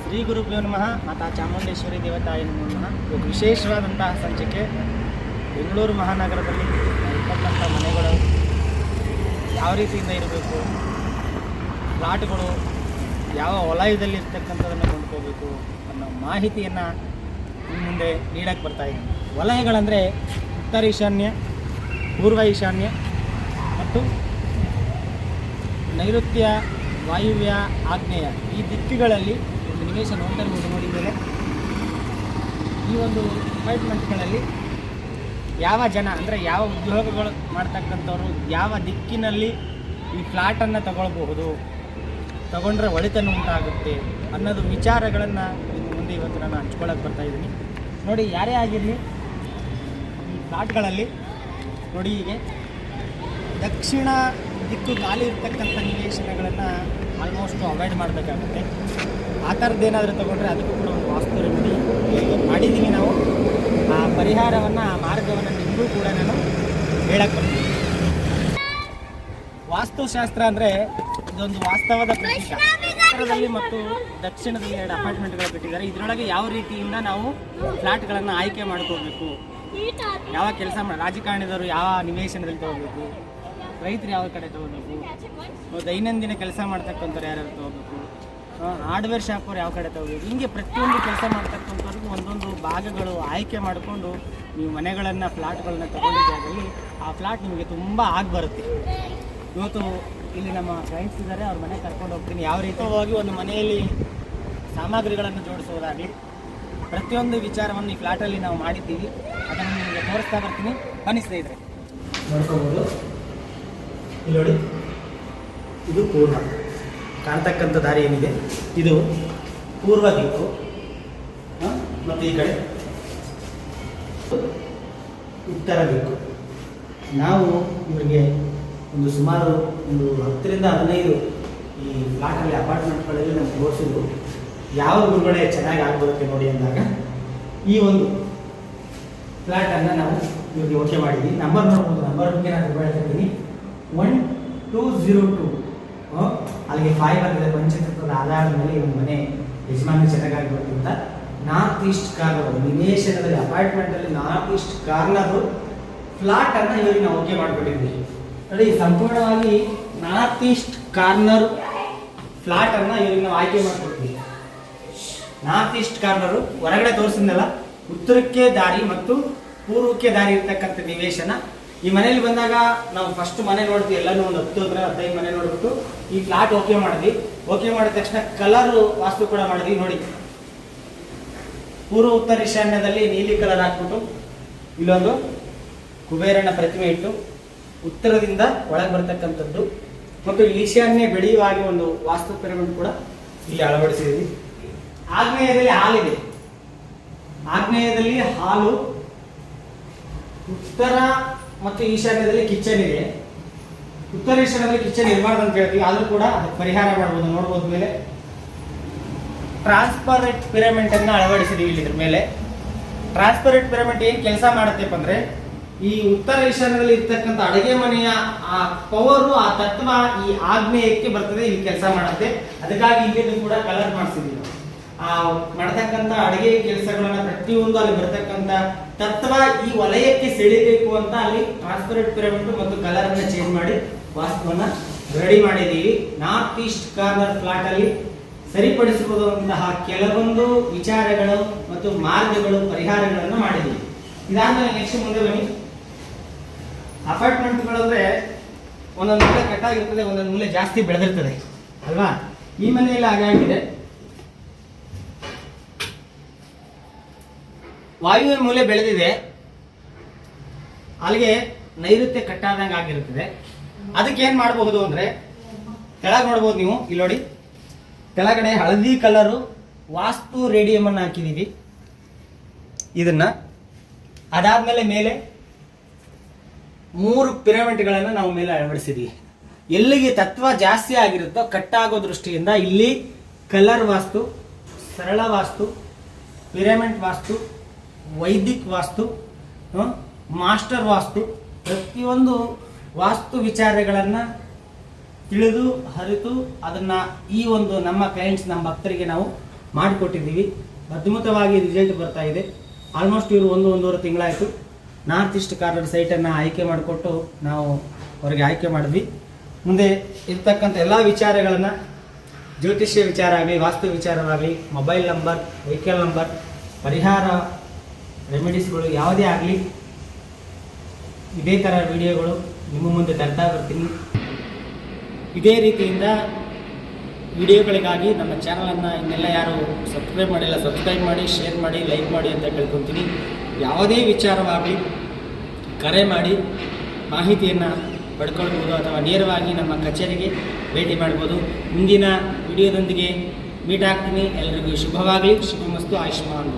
ಶ್ರೀ ಗುರುಭ್ಯೋ ನಮಃ. ಮಾತಾ ಚಾಮುಂಡೇಶ್ವರಿ ದೇವತಾಯ ನಮಃ. ಇದು ವಿಶೇಷವಾದಂತಹ ಸಂಚಿಕೆ. ಬೆಂಗಳೂರು ಮಹಾನಗರದಲ್ಲಿ ಇರ್ತಕ್ಕಂಥ ಮನೆಗಳು ಯಾವ ರೀತಿಯಿಂದ ಇರಬೇಕು, ಪ್ಲಾಟ್ಗಳು ಯಾವ ವಲಯದಲ್ಲಿ ಇರ್ತಕ್ಕಂಥದ್ದನ್ನು ಕೊಂಡ್ಕೋಬೇಕು ಅನ್ನೋ ಮಾಹಿತಿಯನ್ನು ನಿಮ್ಮ ಮುಂದೆ ನೀಡಕ್ಕೆ ಬರ್ತಾಯಿದ್ದೀನಿ. ವಲಯಗಳಂದರೆ ಉತ್ತರ ಈಶಾನ್ಯ, ಪೂರ್ವ ಈಶಾನ್ಯ ಮತ್ತು ನೈಋತ್ಯ, ವಾಯುವ್ಯ, ಆಗ್ನೇಯ ಈ ದಿಕ್ಕುಗಳಲ್ಲಿ ಒಂದು ನಿವೇಶ ನೋಡಿದರೆ ಈ ಒಂದು ಅಪಾರ್ಟ್ಮೆಂಟ್ಗಳಲ್ಲಿ ಯಾವ ಜನ ಅಂದರೆ ಯಾವ ಉದ್ಯೋಗಗಳು ಮಾಡ್ತಕ್ಕಂಥವ್ರು ಯಾವ ದಿಕ್ಕಿನಲ್ಲಿ ಈ ಫ್ಲ್ಯಾಟನ್ನು ತಗೊಳ್ಬಹುದು, ತಗೊಂಡ್ರೆ ಒಳಿತನ್ನು ಉಂಟಾಗುತ್ತೆ ಅನ್ನೋದು ವಿಚಾರಗಳನ್ನು ಇನ್ನು ಮುಂದೆ ಇವತ್ತು ನಾನು ಹಂಚ್ಕೊಳ್ಳೋಕೆ ಬರ್ತಾಯಿದ್ದೀನಿ. ನೋಡಿ, ಯಾರೇ ಆಗಿರಲಿ ಈ ಫ್ಲ್ಯಾಟ್ಗಳಲ್ಲಿ ನೋಡಿ, ಹೀಗೆ ದಕ್ಷಿಣ ದಿಕ್ಕು ಖಾಲಿ ಇರ್ತಕ್ಕಂಥ ನಿವೇಶನಗಳನ್ನು ಆಲ್ಮೋಸ್ಟು ಅವಾಯ್ಡ್ ಮಾಡಬೇಕಾಗುತ್ತೆ. ಆ ಥರದ್ದೇನಾದರೂ ತೊಗೊಂಡ್ರೆ ಅದಕ್ಕೂ ಕೂಡ ಒಂದು ವಾಸ್ತು ರೆಮಿಡಿ ಮಾಡಿದ್ದೀವಿ ನಾವು. ಆ ಪರಿಹಾರವನ್ನು, ಆ ಮಾರ್ಗವನ್ನು ನಿಮಗೂ ಕೂಡ ನಾನು ಹೇಳಕ್ಕೆ ಬರ್ತೀನಿ. ವಾಸ್ತುಶಾಸ್ತ್ರ ಅಂದರೆ ಇದೊಂದು ವಾಸ್ತವದ ಪ್ರತೀಕ. ಉತ್ತರದಲ್ಲಿ ಮತ್ತು ದಕ್ಷಿಣದಲ್ಲಿ 2 ಅಪಾರ್ಟ್ಮೆಂಟ್ಗಳು ಬಿಟ್ಟಿದ್ದಾರೆ. ಇದರೊಳಗೆ ಯಾವ ರೀತಿಯಿಂದ ನಾವು ಫ್ಲ್ಯಾಟ್ಗಳನ್ನು ಆಯ್ಕೆ ಮಾಡ್ಕೋಬೇಕು, ಯಾವ ಕೆಲಸ ರಾಜಕಾರಣಿದವರು ಯಾವ ನಿವೇಶನದಲ್ಲಿ ತೊಗೋಬೇಕು, ರೈತರು ಯಾವ ಕಡೆ ತೊಗೋಬೇಕು, ದೈನಂದಿನ ಕೆಲಸ ಮಾಡ್ತಕ್ಕಂಥವ್ರು ಯಾರ್ಯಾರು ತೊಗೋಬೇಕು, ಹಾರ್ಡ್ವೇರ್ ಶಾಪವ್ರು ಯಾವ ಕಡೆ ತೊಗೋಬೇಕು, ಹಿಂಗೆ ಪ್ರತಿಯೊಂದು ಕೆಲಸ ಮಾಡ್ತಕ್ಕಂಥವ್ರಿಗೂ ಒಂದೊಂದು ಭಾಗಗಳು ಆಯ್ಕೆ ಮಾಡಿಕೊಂಡು ನೀವು ಮನೆಗಳನ್ನು, ಫ್ಲ್ಯಾಟ್ಗಳನ್ನ ತೊಗೊಂಡಿದ್ದಾದಲ್ಲಿ ಆ ಫ್ಲ್ಯಾಟ್ ನಿಮಗೆ ತುಂಬ ಬರುತ್ತೆ. ಇವತ್ತು ಇಲ್ಲಿ ನಮ್ಮ ಫ್ರೆಂಡ್ಸ್ ಇದ್ದಾರೆ, ಅವ್ರ ಮನೆ ಕರ್ಕೊಂಡು ಹೋಗ್ತೀನಿ. ಯಾವ ರೀತಿಯಾಗಿ ಒಂದು ಮನೆಯಲ್ಲಿ ಸಾಮಗ್ರಿಗಳನ್ನು ಜೋಡಿಸೋದಾಗಲಿ ಪ್ರತಿಯೊಂದು ವಿಚಾರವನ್ನು ಈ ಫ್ಲ್ಯಾಟಲ್ಲಿ ನಾವು ಮಾಡಿದ್ದೀವಿ. ಅದನ್ನು ನಿಮಗೆ ತೋರಿಸ್ತಾ ಬರ್ತೀನಿ. ಬನ್ನಿ ಸ್ನೇಹಿತರೆ, ನೋಡ್ಕೋಬೋದು. ಇಲ್ಲಿ ನೋಡಿ, ಇದು ಪೂರ್ವ ಕಾಣ್ತಕ್ಕಂಥ ದಾರಿ ಏನಿದೆ ಇದು ಪೂರ್ವ ದಿಕ್ಕು, ಮತ್ತು ಈ ಕಡೆ ಉತ್ತರ ದಿಕ್ಕು. ನಾವು ಇವರಿಗೆ ಒಂದು ಸುಮಾರು 10 ರಿಂದ 15 ಈ ಫ್ಲಾಟಲ್ಲಿ ಅಪಾರ್ಟ್ಮೆಂಟ್ಗಳಲ್ಲಿ ನಾವು ತೋರಿಸಿದ್ರು. ಯಾವ ಗುರುಗಳೇ ಚೆನ್ನಾಗಿ ಆಗ್ಬರುತ್ತೆ ನೋಡಿ ಅಂದಾಗ ಈ ಒಂದು ಫ್ಲ್ಯಾಟನ್ನು ನಾವು ಇವ್ರಿಗೆ ಓಕೆ ಮಾಡಿದ್ವಿ. ನಂಬರ್ ನೋಡ್ಬೋದು. ನಂಬರ್ ಬಗ್ಗೆ ನಾನು ಹೇಳ್ತೀನಿ 1202. ಅಲ್ಲಿಗೆ 5 ಬಂದಿದೆ. ಪಂಚತತ್ವದ ಆಧಾರದ ಮೇಲೆ ಈ ಒಂದು ಮನೆ ಯಜಮಾನ ಚೆನ್ನಾಗಾಗ್ಬೇಕು ಅಂತ ನಾರ್ತ್ ಈಸ್ಟ್ ಕಾರ್ನರ್ ನಿವೇಶನದಲ್ಲಿ ಅಪಾರ್ಟ್ಮೆಂಟಲ್ಲಿ ನಾರ್ತ್ ಈಸ್ಟ್ ಕಾರ್ನರು ಫ್ಲಾಟನ್ನು ಇವರಿಗೆ ನಾವು ಓಕೆ ಮಾಡಿಬಿಟ್ಟಿದ್ವಿ. ನೋಡಿ, ಸಂಪೂರ್ಣವಾಗಿ ನಾರ್ತ್ ಈಸ್ಟ್ ಕಾರ್ನರ್ ಫ್ಲಾಟನ್ನು ಇವರಿಗೆ ನಾವು ಆಯ್ಕೆ ಮಾಡಿಕೊಡ್ತೀವಿ. ನಾರ್ತ್ ಈಸ್ಟ್ ಕಾರ್ನರು ಹೊರಗಡೆ ತೋರಿಸಿದ್ನಲ್ಲ, ಉತ್ತರಕ್ಕೆ ದಾರಿ ಮತ್ತು ಪೂರ್ವಕ್ಕೆ ದಾರಿ ಇರ್ತಕ್ಕಂಥ ನಿವೇಶನ. ಈ ಮನೇಲಿ ಬಂದಾಗ ನಾವು ಫಸ್ಟ್ ಮನೆ ನೋಡ್ತೀವಿ, ಎಲ್ಲನೂ ಒಂದು 10-15 ಮನೆ ನೋಡ್ಬಿಟ್ಟು ಈ ಫ್ಲಾಟ್ ಓಕೆ ಮಾಡಿದ್ವಿ. ಓಕೆ ಮಾಡಿದ ತಕ್ಷಣ ಕಲರು ವಾಸ್ತು ಕೂಡ ಮಾಡಿದ್ವಿ. ನೋಡಿ, ಪೂರ್ವ ಉತ್ತರ ಈಶಾನ್ಯದಲ್ಲಿ ನೀಲಿ ಕಲರ್ ಹಾಕ್ಬಿಟ್ಟು ಇಲ್ಲೊಂದು ಕುಬೇರನ ಪ್ರತಿಮೆ ಇಟ್ಟು ಉತ್ತರದಿಂದ ಒಳಗೆ ಬರ್ತಕ್ಕಂಥದ್ದು ಮತ್ತು ಈಶಾನ್ಯ ಬೆಳೆಯುವಾಗಿ ಒಂದು ವಾಸ್ತು ಪಿರಮಿಡ್ ಕೂಡ ಇಲ್ಲಿ ಅಳವಡಿಸಿದ್ವಿ. ಆಗ್ನೇಯದಲ್ಲಿ ಹಾಲಿದೆ. ಆಗ್ನೇಯದಲ್ಲಿ ಹಾಲು, ಉತ್ತರ ಮತ್ತು ಈಶಾನ್ಯದಲ್ಲಿ ಕಿಚನ್ ಇದೆ. ಉತ್ತರ ಈಶಾನ್ಯದಲ್ಲಿ ಕಿಚನ್ ಇರಬಾರ್ದು ಅಂತ ಹೇಳ್ತೀವಿ, ಆದರೂ ಕೂಡ ಅದಕ್ಕೆ ಪರಿಹಾರ ಮಾಡ್ಬೋದು. ನೋಡ್ಬೋದು, ಮೇಲೆ ಟ್ರಾನ್ಸ್ಪರೆಂಟ್ ಪಿರಮಿಡ್ ಅನ್ನು ಅಳವಡಿಸಿದೀವಿ. ಇದ್ರ ಮೇಲೆ ಟ್ರಾನ್ಸ್ಪರೆಂಟ್ ಪಿರಮಿಡ್ ಏನು ಕೆಲಸ ಮಾಡುತ್ತಪ್ಪ ಅಂದ್ರೆ, ಈ ಉತ್ತರ ಈಶಾನ್ಯದಲ್ಲಿ ಇರ್ತಕ್ಕಂಥ ಅಡುಗೆ ಮನೆಯ ಆ ಪವರು, ಆ ತತ್ವ ಈ ಆಗ್ನೇಯಕ್ಕೆ ಬರ್ತದೆ, ಇಲ್ಲಿ ಕೆಲಸ ಮಾಡುತ್ತೆ. ಅದಕ್ಕಾಗಿ ಇಲ್ಲಿ ಕೂಡ ಕಲರ್ ಮಾಡಿಸಿದೀವಿ. ಆ ಮಾಡತಕ್ಕಂಥ ಅಡುಗೆ ಕೆಲಸಗಳನ್ನ ಪ್ರತಿಯೊಂದು ಅಲ್ಲಿ ಬರ್ತಕ್ಕಂಥ ತತ್ವ ಈ ವಲಯಕ್ಕೆ ಸೆಳಿಬೇಕು ಅಂತ ಅಲ್ಲಿ ಟ್ರಾನ್ಸ್ಪರೆಂಟ್ ಪಿರಮಿಡ್ ಮತ್ತು ಕಲರ್ ಅನ್ನ ಚೇಂಜ್ ಮಾಡಿ ವಾಸ್ತುವನ್ನ ರೆಡಿ ಮಾಡಿದ್ದೀವಿ. ನಾರ್ತ್ ಈಸ್ಟ್ ಕಾರ್ನರ್ ಫ್ಲಾಟ್ ಅಲ್ಲಿ ಸರಿಪಡಿಸಬಹುದಂತಹ ಕೆಲವೊಂದು ವಿಚಾರಗಳು ಮತ್ತು ಮಾರ್ಗಗಳು, ಪರಿಹಾರಗಳನ್ನು ಮಾಡಿದ್ದೀವಿ. ಇದಾದ್ಮೇಲೆ ನೆಕ್ಸ್ಟ್ ಮುಂದೆ ಬನ್ನಿ. ಅಪಾರ್ಟ್ಮೆಂಟ್ಗಳು ಅಂದ್ರೆ ಒಂದೊಂದು ಮೂಲೆ ಕಟ್ಟಾಗಿರ್ತದೆ, ಒಂದೊಂದು ಮೂಲೆ ಜಾಸ್ತಿ ಬೆಳೆದಿರ್ತದೆ ಅಲ್ವಾ? ಈ ಮನೆಯಲ್ಲಿ ಹಾಗಾಗಿದೆ. ವಾಯುವ್ಯ ಮೂಲೆ ಬೆಳೆದಿದೆ, ಅಲ್ಲಿಗೆ ನೈಋತ್ಯ ಕಟ್ಟಾದಂಗೆ ಆಗಿರುತ್ತದೆ. ಅದಕ್ಕೆ ಏನ್ ಮಾಡಬಹುದು ಅಂದ್ರೆ, ಕೆಳಗೆ ನೋಡ್ಬೋದು ನೀವು, ಇಲ್ಲಿ ನೋಡಿ, ಕೆಳಗಡೆ ಹಳದಿ ಕಲರು ವಾಸ್ತು ರೇಡಿಯಂ ಅನ್ನು ಹಾಕಿದೀವಿ. ಇದನ್ನ ಅದಾದ್ಮೇಲೆ ಮೇಲೆ 3 ಪಿರಮಿಡ್ಗಳನ್ನು ನಾವು ಮೇಲೆ ಅಳವಡಿಸಿದೀವಿ. ಎಲ್ಲಿಗೆ ತತ್ವ ಜಾಸ್ತಿ ಆಗಿರುತ್ತೋ ಕಟ್ಟಾಗೋ ದೃಷ್ಟಿಯಿಂದ ಇಲ್ಲಿ ಕಲರ್ ವಾಸ್ತು, ಸರಳ ವಾಸ್ತು, ಪಿರಮಿಡ್ ವಾಸ್ತು, ವೈದಿಕ್ ವಾಸ್ತು, ಮಾಸ್ಟರ್ ವಾಸ್ತು, ಪ್ರತಿಯೊಂದು ವಾಸ್ತು ವಿಚಾರಗಳನ್ನು ತಿಳಿದು ಅರಿತು ಅದನ್ನ ಈ ಒಂದು ನಮ್ಮ ಕ್ಲೈಂಟ್ಸ್ ನಮ್ಮ ಭಕ್ತರಿಗೆ ನಾವು ಮಾಡಿಕೊಟ್ಟಿದ್ದೀವಿ. ಅದ್ಭುತವಾಗಿ ರಿಸಲ್ಟ್ ಬರ್ತಾ ಇದೆ. ಆಲ್ಮೋಸ್ಟ್ ಇವರು 1-1.5 ತಿಂಗಳಾಯಿತು. ನಾರ್ತ್ ಈಸ್ಟ್ ಕಾರ್ನರ್ ಸೈಟನ್ನು ಆಯ್ಕೆ ಮಾಡಿಕೊಟ್ಟು ನಾವು ಅವರಿಗೆ ಆಯ್ಕೆ ಮಾಡಿದ್ವಿ. ಮುಂದೆ ಇರ್ತಕ್ಕಂಥ ಎಲ್ಲ ವಿಚಾರಗಳನ್ನು, ಜ್ಯೋತಿಷ್ಯ ವಿಚಾರ ಆಗಲಿ, ವಾಸ್ತು ವಿಚಾರವಾಗಲಿ, ಮೊಬೈಲ್ ನಂಬರ್, ವೆಹಿಕಲ್ ನಂಬರ್, ಪರಿಹಾರ ರೆಮಿಡೀಸ್ಗಳು ಯಾವುದೇ ಆಗಲಿ, ಇದೇ ಥರ ವಿಡಿಯೋಗಳು ನಿಮ್ಮ ಮುಂದೆ ತರ್ತಾ ಬರ್ತೀನಿ. ಇದೇ ರೀತಿಯಿಂದ ವಿಡಿಯೋಗಳಿಗಾಗಿ ನಮ್ಮ ಚಾನಲನ್ನು ಇನ್ನೆಲ್ಲ ಯಾರು ಸಬ್ಸ್ಕ್ರೈಬ್ ಮಾಡಿಲ್ಲ ಸಬ್ಸ್ಕ್ರೈಬ್ ಮಾಡಿ, ಶೇರ್ ಮಾಡಿ, ಲೈಕ್ ಮಾಡಿ ಅಂತ ಕೇಳ್ಕೊತೀನಿ. ಯಾವುದೇ ವಿಚಾರವಾಗಲಿ ಕರೆ ಮಾಡಿ ಮಾಹಿತಿಯನ್ನು ಪಡ್ಕೊಳ್ಬೋದು ಅಥವಾ ನೇರವಾಗಿ ನಮ್ಮ ಕಚೇರಿಗೆ ಭೇಟಿ ಮಾಡ್ಬೋದು. ಮುಂದಿನ ವಿಡಿಯೋದೊಂದಿಗೆ ಮೀಟ್ ಆಗ್ತೀನಿ. ಎಲ್ಲರಿಗೂ ಶುಭವಾಗಲಿ. ಶುಭಮಸ್ತು. ಆಯುಷ್ಮಾನ್.